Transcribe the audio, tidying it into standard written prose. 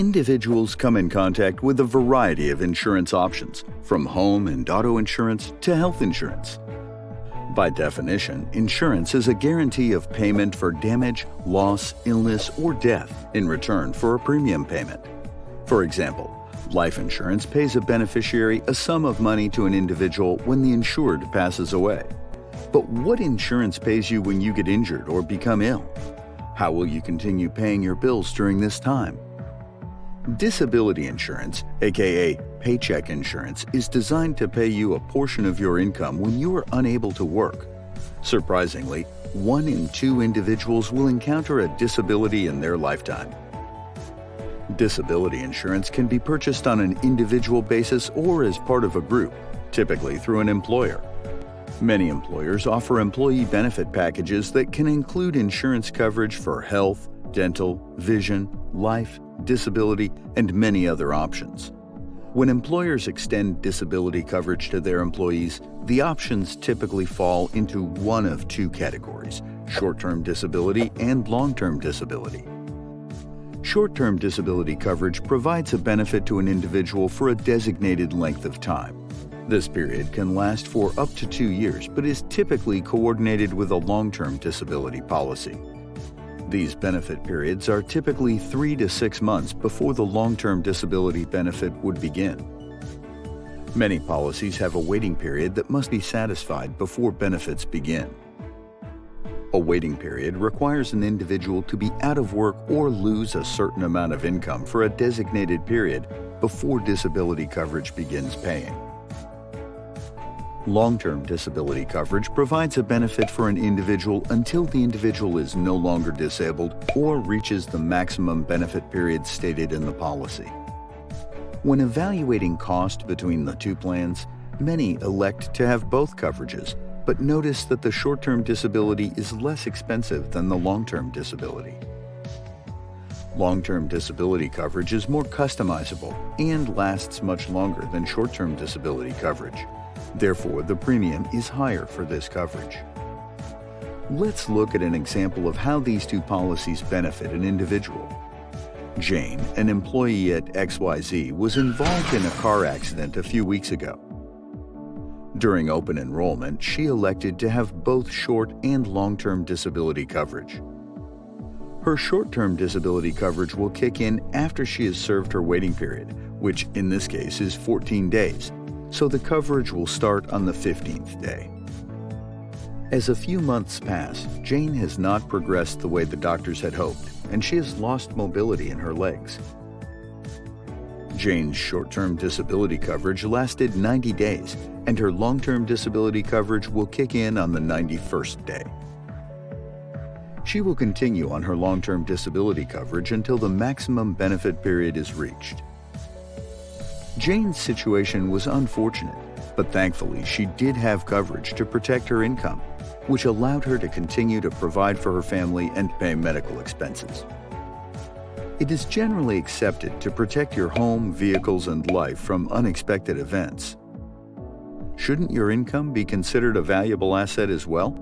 Individuals come in contact with a variety of insurance options, from home and auto insurance to health insurance. By definition, insurance is a guarantee of payment for damage, loss, illness, or death in return for a premium payment. For example, life insurance pays a beneficiary a sum of money to an individual when the insured passes away. But what insurance pays you when you get injured or become ill? How will you continue paying your bills during this time? Disability insurance, aka paycheck insurance, is designed to pay you a portion of your income when you are unable to work. Surprisingly, 1 in 2 individuals will encounter a disability in their lifetime. Disability insurance can be purchased on an individual basis or as part of a group, typically through an employer. Many employers offer employee benefit packages that can include insurance coverage for health, dental, vision, life, disability, and many other options. When employers extend disability coverage to their employees, the options typically fall into one of 2 categories: short-term disability and long-term disability. Short-term disability coverage provides a benefit to an individual for a designated length of time. This period can last for up to 2 years, but is typically coordinated with a long-term disability policy. These benefit periods are typically 3 to 6 months before the long-term disability benefit would begin. Many policies have a waiting period that must be satisfied before benefits begin. A waiting period requires an individual to be out of work or lose a certain amount of income for a designated period before disability coverage begins paying. Long-term disability coverage provides a benefit for an individual until the individual is no longer disabled or reaches the maximum benefit period stated in the policy. When evaluating cost between the 2 plans, many elect to have both coverages, but notice that the short-term disability is less expensive than the long-term disability. Long-term disability coverage is more customizable and lasts much longer than short-term disability coverage. Therefore, the premium is higher for this coverage. Let's look at an example of how these 2 policies benefit an individual. Jane, an employee at XYZ, was involved in a car accident a few weeks ago. During open enrollment, she elected to have both short and long-term disability coverage. Her short-term disability coverage will kick in after she has served her waiting period, which in this case is 14 days. So the coverage will start on the 15th day. As a few months pass, Jane has not progressed the way the doctors had hoped, and she has lost mobility in her legs. Jane's short-term disability coverage lasted 90 days, and her long-term disability coverage will kick in on the 91st day. She will continue on her long-term disability coverage until the maximum benefit period is reached. Jane's situation was unfortunate, but thankfully she did have coverage to protect her income, which allowed her to continue to provide for her family and pay medical expenses. It is generally accepted to protect your home, vehicles, and life from unexpected events. Shouldn't your income be considered a valuable asset as well?